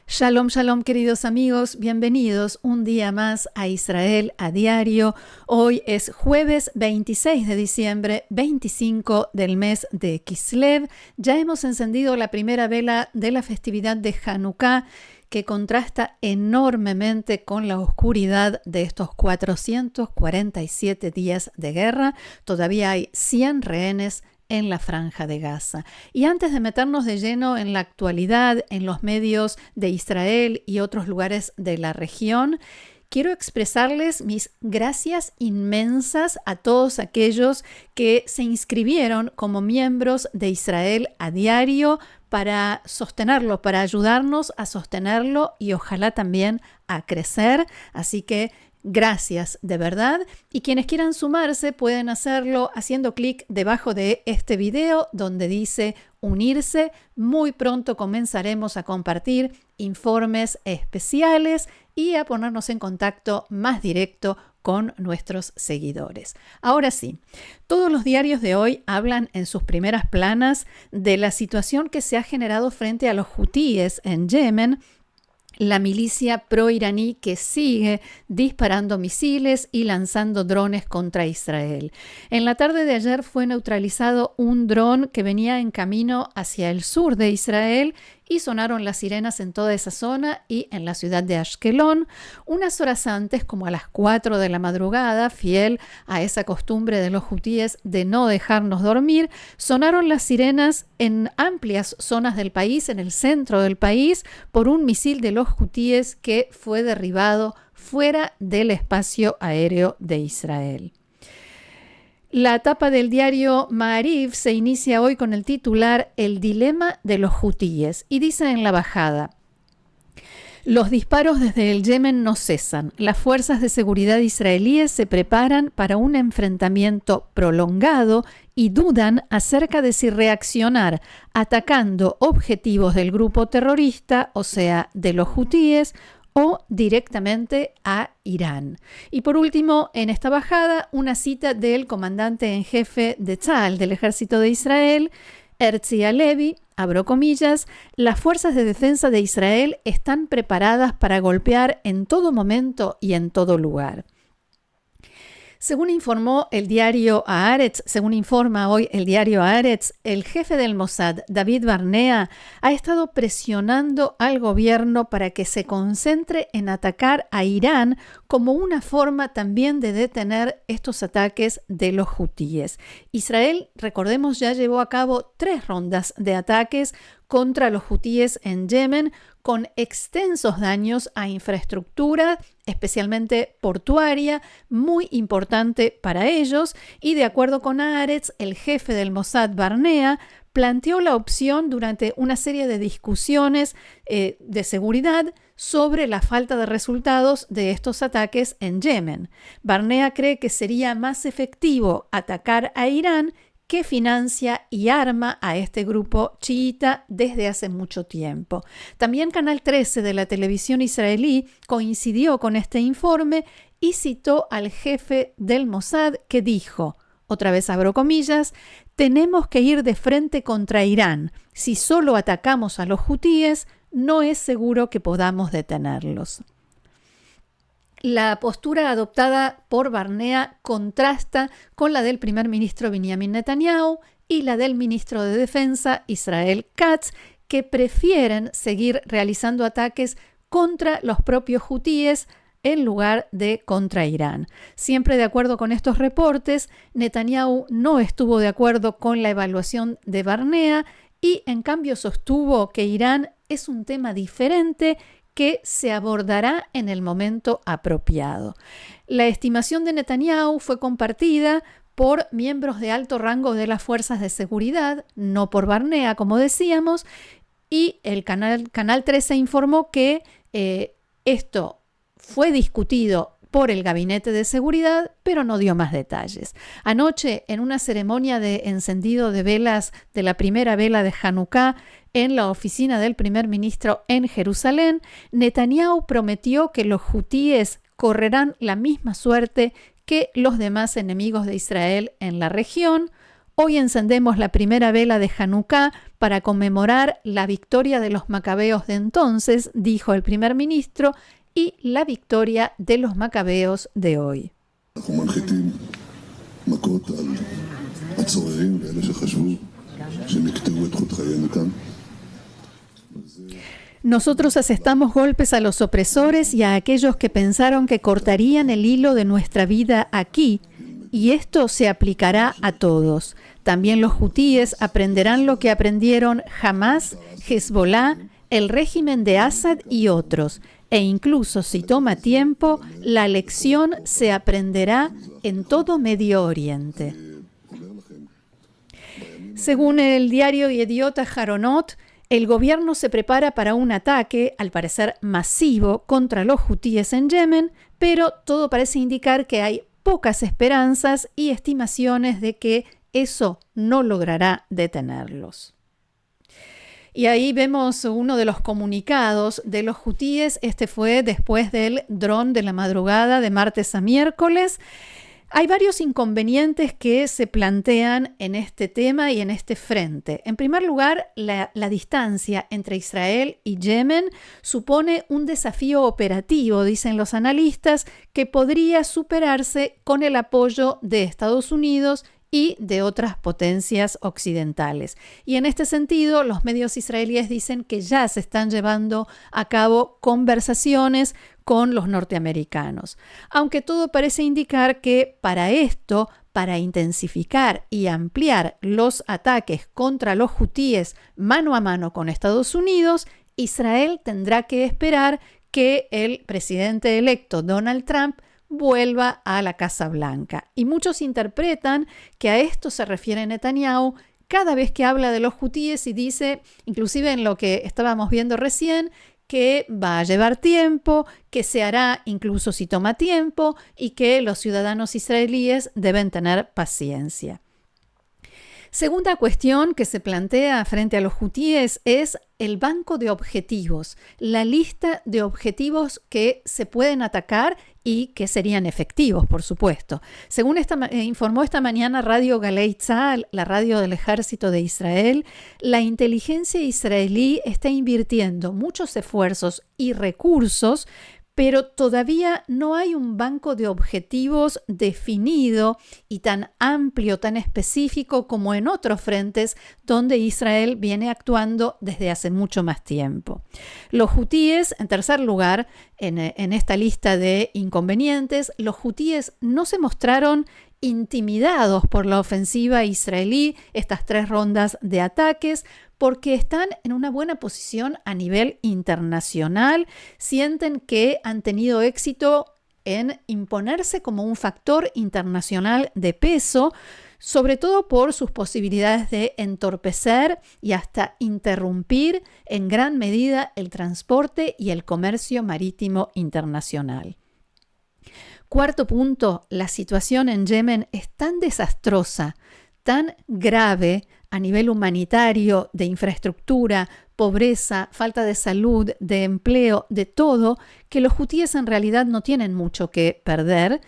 Shalom, shalom, queridos amigos, bienvenidos un día más a Israel a Diario. Hoy es jueves 26 de diciembre, 25 del mes de Kislev. Ya hemos encendido la primera vela de la festividad de Hanukkah, que contrasta enormemente con la oscuridad de estos 447 días de guerra. Todavía hay 100 rehenes en la Franja de Gaza. Y antes de meternos de lleno en la actualidad, en los medios de Israel y otros lugares de la región, quiero expresarles mis gracias inmensas a todos aquellos que se inscribieron como miembros de Israel a Diario para sostenerlo, para ayudarnos a sostenerlo y ojalá también a crecer. Así que gracias de verdad, y quienes quieran sumarse pueden hacerlo haciendo clic debajo de este video donde dice unirse. Muy pronto comenzaremos a compartir informes especiales y a ponernos en contacto más directo con nuestros seguidores. Ahora sí, todos los diarios de hoy hablan en sus primeras planas de la situación que se ha generado frente a los hutíes en Yemen, la milicia pro-iraní que sigue disparando misiles y lanzando drones contra Israel. En la tarde de ayer fue neutralizado un dron que venía en camino hacia el sur de Israel y sonaron las sirenas en toda esa zona y en la ciudad de Ashkelon. Unas horas antes, como a las 4 de la madrugada, fiel a esa costumbre de los hutíes de no dejarnos dormir, sonaron las sirenas en amplias zonas del país, en el centro del país, por un misil de los hutíes que fue derribado fuera del espacio aéreo de Israel. La tapa del diario Ma'ariv se inicia hoy con el titular El dilema de los hutíes y dice en la bajada: los disparos desde el Yemen no cesan. Las fuerzas de seguridad israelíes se preparan para un enfrentamiento prolongado y dudan acerca de si reaccionar atacando objetivos del grupo terrorista, o sea, de los hutíes, o directamente a Irán. Y por último, en esta bajada, una cita del comandante en jefe de Tzal, del ejército de Israel, Herzi Halevi, abro comillas: las fuerzas de defensa de Israel están preparadas para golpear en todo momento y en todo lugar. Según informa hoy el diario Haaretz, el jefe del Mossad, David Barnea, ha estado presionando al gobierno para que se concentre en atacar a Irán como una forma también de detener estos ataques de los hutíes. Israel, recordemos, ya llevó a cabo 3 rondas de ataques contra los hutíes en Yemen, con extensos daños a infraestructura, especialmente portuaria, muy importante para ellos, y de acuerdo con Haaretz, el jefe del Mossad, Barnea, planteó la opción durante una serie de discusiones de seguridad sobre la falta de resultados de estos ataques en Yemen. Barnea cree que sería más efectivo atacar a Irán, que financia y arma a este grupo chiita desde hace mucho tiempo. También Canal 13 de la televisión israelí coincidió con este informe y citó al jefe del Mossad, que dijo, otra vez abro comillas: tenemos que ir de frente contra Irán. Si solo atacamos a los hutíes, no es seguro que podamos detenerlos. La postura adoptada por Barnea contrasta con la del primer ministro Benjamin Netanyahu y la del ministro de Defensa Israel Katz, que prefieren seguir realizando ataques contra los propios hutíes en lugar de contra Irán. Siempre de acuerdo con estos reportes, Netanyahu no estuvo de acuerdo con la evaluación de Barnea y en cambio sostuvo que Irán es un tema diferente que se abordará en el momento apropiado. La estimación de Netanyahu fue compartida por miembros de alto rango de las fuerzas de seguridad, no por Barnea, como decíamos, y el Canal 13 informó que esto fue discutido por el Gabinete de Seguridad, pero no dio más detalles. Anoche, en una ceremonia de encendido de velas de la primera vela de Hanukkah en la oficina del primer ministro en Jerusalén, Netanyahu prometió que los hutíes correrán la misma suerte que los demás enemigos de Israel en la región. Hoy encendemos la primera vela de Hanukkah para conmemorar la victoria de los macabeos de entonces, dijo el primer ministro, y la victoria de los macabeos de hoy. Nosotros asestamos golpes a los opresores y a aquellos que pensaron que cortarían el hilo de nuestra vida aquí, y esto se aplicará a todos. También los hutíes aprenderán lo que aprendieron Hamás, Hezbolá, el régimen de Assad y otros, e incluso si toma tiempo, la lección se aprenderá en todo Medio Oriente. Según el diario Yediot Aharonot, el gobierno se prepara para un ataque, al parecer masivo, contra los hutíes en Yemen, pero todo parece indicar que hay pocas esperanzas y estimaciones de que eso no logrará detenerlos. Y ahí vemos uno de los comunicados de los hutíes. Este fue después del dron de la madrugada de martes a miércoles. Hay varios inconvenientes que se plantean en este tema y en este frente. En primer lugar, la distancia entre Israel y Yemen supone un desafío operativo, dicen los analistas, que podría superarse con el apoyo de Estados Unidos y de otras potencias occidentales. Y en este sentido, los medios israelíes dicen que ya se están llevando a cabo conversaciones con los norteamericanos. Aunque todo parece indicar que para esto, para intensificar y ampliar los ataques contra los hutíes mano a mano con Estados Unidos, Israel tendrá que esperar que el presidente electo Donald Trump vuelva a la Casa Blanca. Y muchos interpretan que a esto se refiere Netanyahu cada vez que habla de los hutíes y dice, inclusive en lo que estábamos viendo recién, que va a llevar tiempo, que se hará incluso si toma tiempo y que los ciudadanos israelíes deben tener paciencia. Segunda cuestión que se plantea frente a los hutíes es el banco de objetivos, la lista de objetivos que se pueden atacar y que serían efectivos, por supuesto. Según informó esta mañana Radio Galei Tzahal, la radio del Ejército de Israel, la inteligencia israelí está invirtiendo muchos esfuerzos y recursos, pero todavía no hay un banco de objetivos definido y tan amplio, tan específico como en otros frentes donde Israel viene actuando desde hace mucho más tiempo. Los hutíes, en tercer lugar, en esta lista de inconvenientes, los hutíes no se mostraron intimidados por la ofensiva israelí, estas 3 rondas de ataques, porque están en una buena posición a nivel internacional, sienten que han tenido éxito en imponerse como un factor internacional de peso, sobre todo por sus posibilidades de entorpecer y hasta interrumpir en gran medida el transporte y el comercio marítimo internacional. Cuarto punto, la situación en Yemen es tan desastrosa, tan grave a nivel humanitario, de infraestructura, pobreza, falta de salud, de empleo, de todo, que los hutíes en realidad no tienen mucho que perder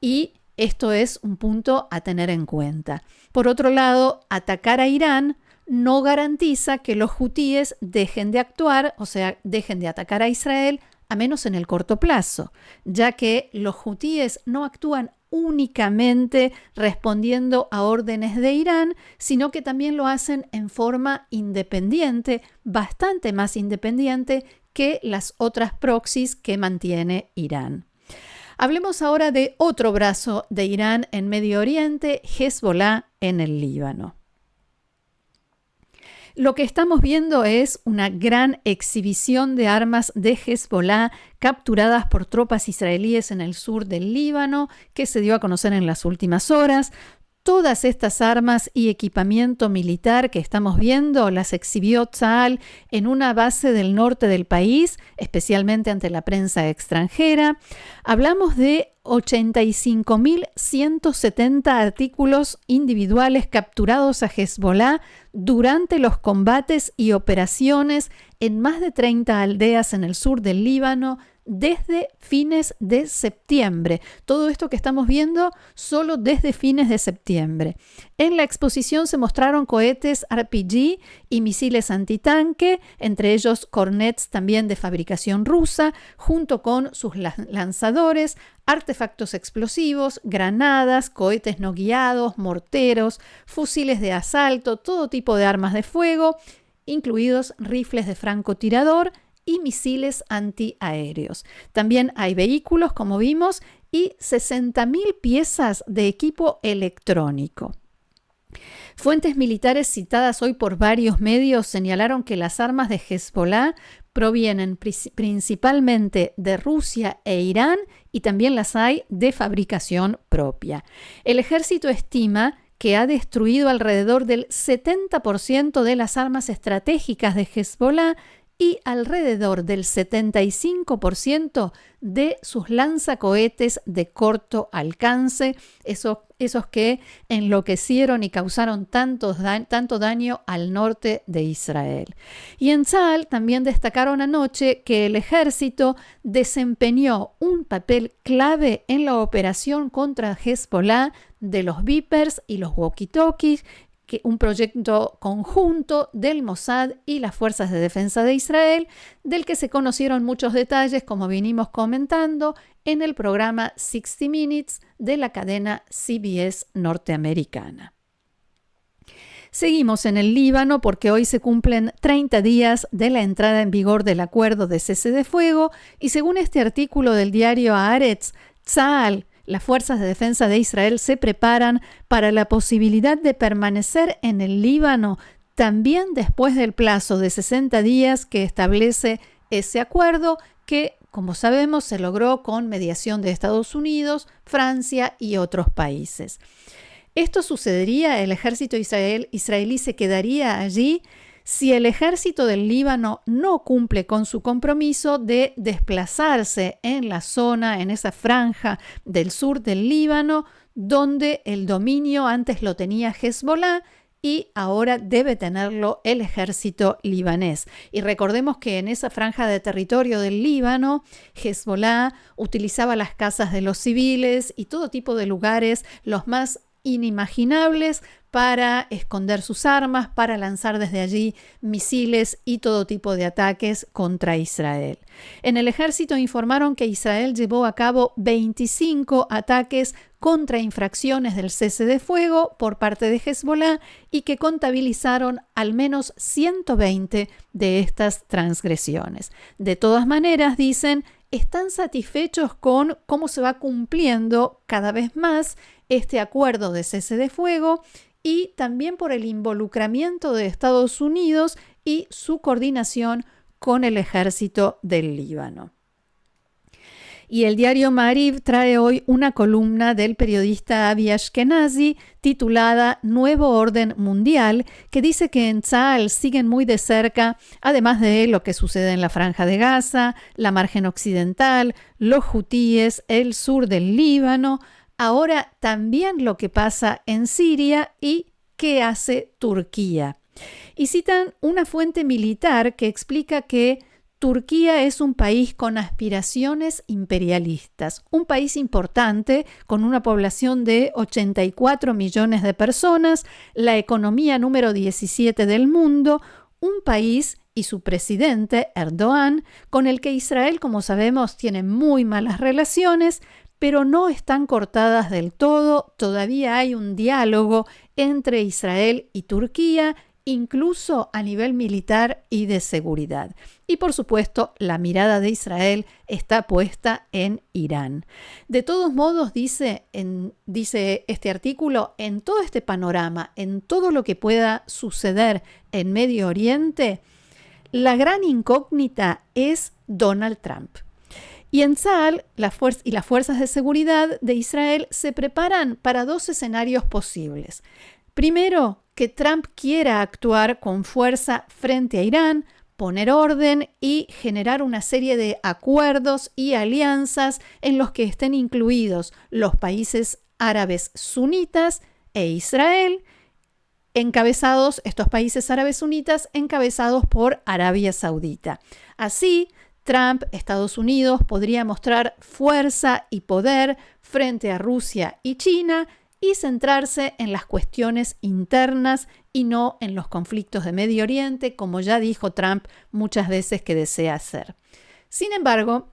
y esto es un punto a tener en cuenta. Por otro lado, atacar a Irán no garantiza que los hutíes dejen de actuar, o sea, dejen de atacar a Israel, a menos en el corto plazo, ya que los hutíes no actúan únicamente respondiendo a órdenes de Irán, sino que también lo hacen en forma independiente, bastante más independiente que las otras proxies que mantiene Irán. Hablemos ahora de otro brazo de Irán en Medio Oriente, Hezbolá en el Líbano. Lo que estamos viendo es una gran exhibición de armas de Hezbolá capturadas por tropas israelíes en el sur del Líbano, que se dio a conocer en las últimas horas. Todas estas armas y equipamiento militar que estamos viendo las exhibió Tzahal en una base del norte del país, especialmente ante la prensa extranjera. Hablamos de 85.170 artículos individuales capturados a Hezbollah durante los combates y operaciones en más de 30 aldeas en el sur del Líbano desde fines de septiembre. Todo esto que estamos viendo solo desde fines de septiembre. En la exposición se mostraron cohetes RPG y misiles antitanque, entre ellos Kornets también de fabricación rusa, junto con sus lanzadores, artefactos explosivos, granadas, cohetes no guiados, morteros, fusiles de asalto, todo tipo de armas de fuego, incluidos rifles de francotirador y misiles antiaéreos. También hay vehículos, como vimos, y 60.000 piezas de equipo electrónico. Fuentes militares citadas hoy por varios medios señalaron que las armas de Hezbollah provienen principalmente de Rusia e Irán y también las hay de fabricación propia. El ejército estima que ha destruido alrededor del 70% de las armas estratégicas de Hezbollah y alrededor del 75% de sus lanzacohetes de corto alcance, esos que enloquecieron y causaron tanto daño al norte de Israel. Y en Tzahal también destacaron anoche que el ejército desempeñó un papel clave en la operación contra Hezbollah de los Vipers y los walkie-talkies, un proyecto conjunto del Mossad y las Fuerzas de Defensa de Israel, del que se conocieron muchos detalles, como vinimos comentando, en el programa 60 Minutes de la cadena CBS norteamericana. Seguimos en el Líbano porque hoy se cumplen 30 días de la entrada en vigor del acuerdo de cese de fuego y según este artículo del diario Haaretz, Tzahal, las fuerzas de defensa de Israel se preparan para la posibilidad de permanecer en el Líbano también después del plazo de 60 días que establece ese acuerdo que, como sabemos, se logró con mediación de Estados Unidos, Francia y otros países. Esto sucedería, el ejército israelí se quedaría allí si el ejército del Líbano no cumple con su compromiso de desplazarse en la zona, en esa franja del sur del Líbano, donde el dominio antes lo tenía Hezbollah y ahora debe tenerlo el ejército libanés. Y recordemos que en esa franja de territorio del Líbano, Hezbollah utilizaba las casas de los civiles y todo tipo de lugares, los más inimaginables, para esconder sus armas, para lanzar desde allí misiles y todo tipo de ataques contra Israel. En el ejército informaron que Israel llevó a cabo 25 ataques contra infracciones del cese de fuego por parte de Hezbollah y que contabilizaron al menos 120 de estas transgresiones. De todas maneras, dicen, están satisfechos con cómo se va cumpliendo cada vez más este acuerdo de cese de fuego y también por el involucramiento de Estados Unidos y su coordinación con el ejército del Líbano. Y el diario Maariv trae hoy una columna del periodista Avi Ashkenazi titulada Nuevo Orden Mundial, que dice que en Tzahal siguen muy de cerca, además de lo que sucede en la Franja de Gaza, la margen occidental, los hutíes, el sur del Líbano, ahora también lo que pasa en Siria y qué hace Turquía. Y citan una fuente militar que explica que Turquía es un país con aspiraciones imperialistas, un país importante con una población de 84 millones de personas, la economía número 17 del mundo, un país y su presidente, Erdogan, con el que Israel, como sabemos, tiene muy malas relaciones, pero no están cortadas del todo, todavía hay un diálogo entre Israel y Turquía, incluso a nivel militar y de seguridad. Y por supuesto, la mirada de Israel está puesta en Irán. De todos modos, dice este artículo, en todo este panorama, en todo lo que pueda suceder en Medio Oriente, la gran incógnita es Donald Trump. Y en Tzal, las fuerzas de seguridad de Israel se preparan para dos escenarios posibles. Primero, que Trump quiera actuar con fuerza frente a Irán, poner orden y generar una serie de acuerdos y alianzas en los que estén incluidos los países árabes sunitas e Israel, estos países árabes sunitas encabezados por Arabia Saudita. Así, Trump, Estados Unidos, podría mostrar fuerza y poder frente a Rusia y China y centrarse en las cuestiones internas y no en los conflictos de Medio Oriente, como ya dijo Trump muchas veces que desea hacer. Sin embargo,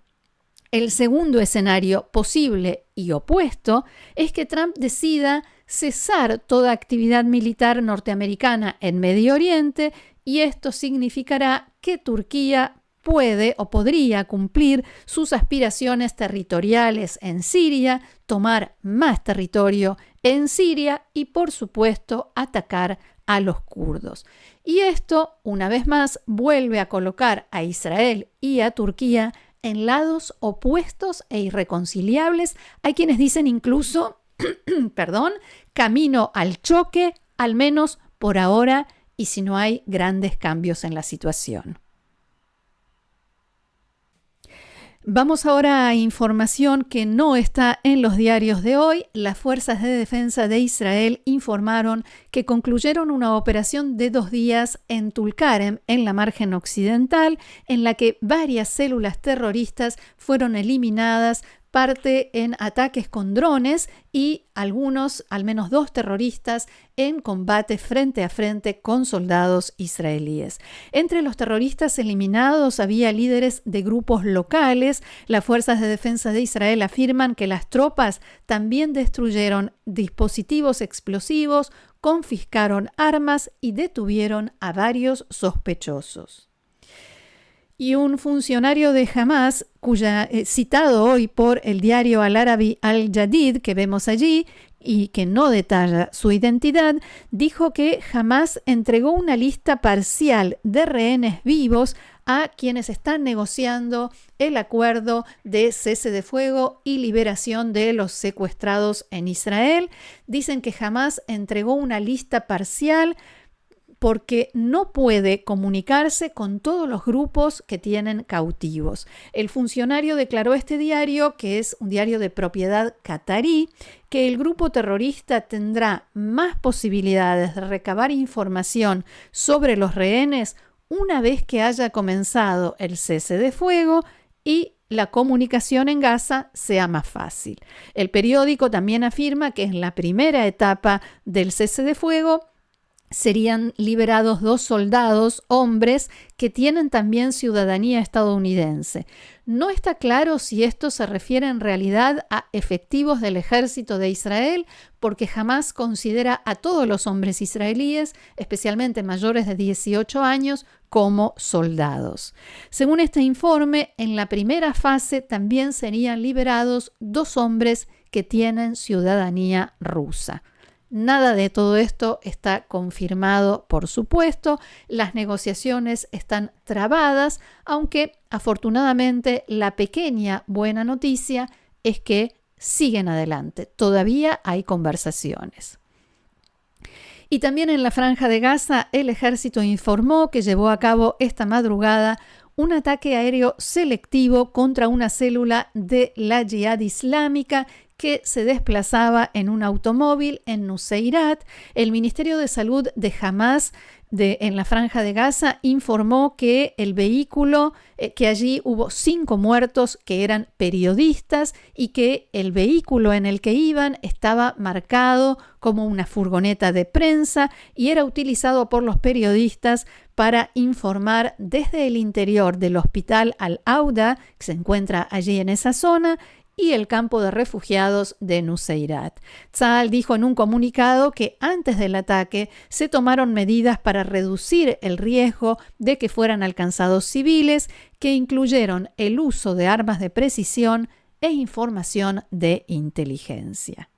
el segundo escenario posible y opuesto es que Trump decida cesar toda actividad militar norteamericana en Medio Oriente y esto significará que Turquía puede o podría cumplir sus aspiraciones territoriales en Siria, tomar más territorio en Siria y, por supuesto, atacar a los kurdos. Y esto, una vez más, vuelve a colocar a Israel y a Turquía en lados opuestos e irreconciliables. Hay quienes dicen incluso, camino al choque, al menos por ahora, y si no hay grandes cambios en la situación. Vamos ahora a información que no está en los diarios de hoy. Las fuerzas de defensa de Israel informaron que concluyeron una operación de 2 días en Tulkarem, en la margen occidental, en la que varias células terroristas fueron eliminadas, parte en ataques con drones y algunos, al menos 2 terroristas, en combate frente a frente con soldados israelíes. Entre los terroristas eliminados había líderes de grupos locales. Las fuerzas de defensa de Israel afirman que las tropas también destruyeron dispositivos explosivos, confiscaron armas y detuvieron a varios sospechosos. Y un funcionario de Hamás, citado hoy por el diario Al-Arabi Al-Jadid, que vemos allí, y que no detalla su identidad, dijo que Hamás entregó una lista parcial de rehenes vivos a quienes están negociando el acuerdo de cese de fuego y liberación de los secuestrados en Israel. Dicen que Hamás entregó una lista parcial porque no puede comunicarse con todos los grupos que tienen cautivos. El funcionario declaró a este diario, que es un diario de propiedad catarí, que el grupo terrorista tendrá más posibilidades de recabar información sobre los rehenes una vez que haya comenzado el cese de fuego y la comunicación en Gaza sea más fácil. El periódico también afirma que en la primera etapa del cese de fuego serían liberados 2 soldados, hombres, que tienen también ciudadanía estadounidense. No está claro si esto se refiere en realidad a efectivos del ejército de Israel, porque Hamás considera a todos los hombres israelíes, especialmente mayores de 18 años, como soldados. Según este informe, en la primera fase también serían liberados 2 hombres que tienen ciudadanía rusa. Nada de todo esto está confirmado, por supuesto. Las negociaciones están trabadas, aunque afortunadamente la pequeña buena noticia es que siguen adelante. Todavía hay conversaciones. Y también en la Franja de Gaza, el ejército informó que llevó a cabo esta madrugada un ataque aéreo selectivo contra una célula de la Yihad Islámica que se desplazaba en un automóvil en Nuseirat. El Ministerio de Salud de Hamás en la Franja de Gaza informó que el vehículo, que allí hubo 5 muertos que eran periodistas y que el vehículo en el que iban estaba marcado como una furgoneta de prensa y era utilizado por los periodistas para informar desde el interior del hospital Al-Auda, que se encuentra allí en esa zona, y el campo de refugiados de Nuseirat. Tzahal dijo en un comunicado que antes del ataque se tomaron medidas para reducir el riesgo de que fueran alcanzados civiles, que incluyeron el uso de armas de precisión e información de inteligencia.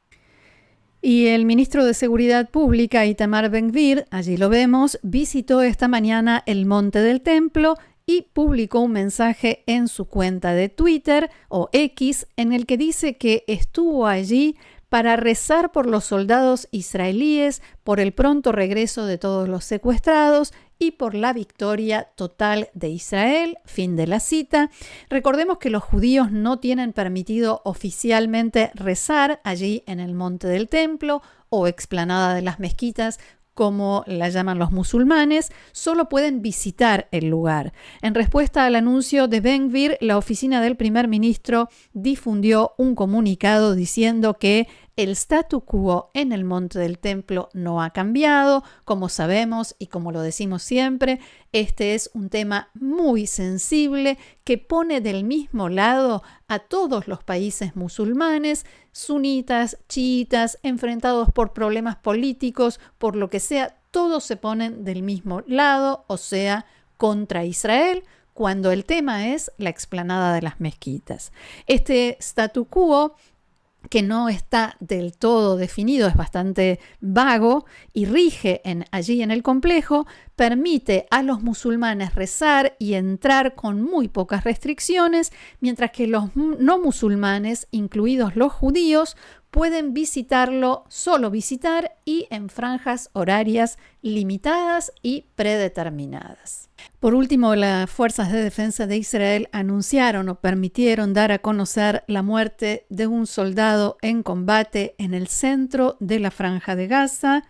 Y el ministro de Seguridad Pública, Itamar Ben-Gvir, allí lo vemos, visitó esta mañana el Monte del Templo y publicó un mensaje en su cuenta de Twitter o X en el que dice que estuvo allí para rezar por los soldados israelíes, por el pronto regreso de todos los secuestrados y por la victoria total de Israel. Fin de la cita. Recordemos que los judíos no tienen permitido oficialmente rezar allí en el monte del templo o explanada de las mezquitas, como la llaman los musulmanes, solo pueden visitar el lugar. En respuesta al anuncio de Ben Gvir, la oficina del primer ministro difundió un comunicado diciendo que el statu quo en el monte del templo no ha cambiado. Como sabemos y como lo decimos siempre, este es un tema muy sensible que pone del mismo lado a todos los países musulmanes, sunitas, chiitas, enfrentados por problemas políticos, por lo que sea, todos se ponen del mismo lado, o sea, contra Israel, cuando el tema es la explanada de las mezquitas. Este statu quo, que no está del todo definido, es bastante vago y rige allí en el complejo, permite a los musulmanes rezar y entrar con muy pocas restricciones, mientras que los no musulmanes, incluidos los judíos, pueden visitarlo, solo visitar y en franjas horarias limitadas y predeterminadas. Por último, las fuerzas de defensa de Israel anunciaron o permitieron dar a conocer la muerte de un soldado en combate en el centro de la Franja de Gaza.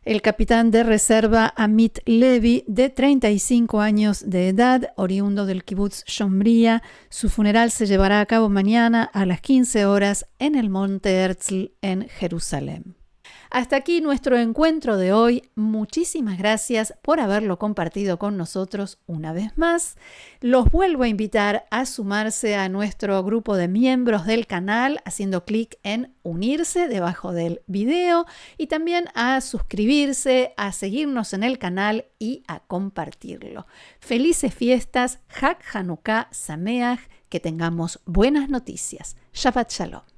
El capitán de reserva Amit Levi, de 35 años de edad, oriundo del kibutz Shombría. Su funeral se llevará a cabo mañana a las 15 horas en el monte Herzl en Jerusalén. Hasta aquí nuestro encuentro de hoy. Muchísimas gracias por haberlo compartido con nosotros una vez más. Los vuelvo a invitar a sumarse a nuestro grupo de miembros del canal haciendo clic en unirse debajo del video y también a suscribirse, a seguirnos en el canal y a compartirlo. Felices fiestas, Hag Hanukkah Sameach, que tengamos buenas noticias. Shabbat Shalom.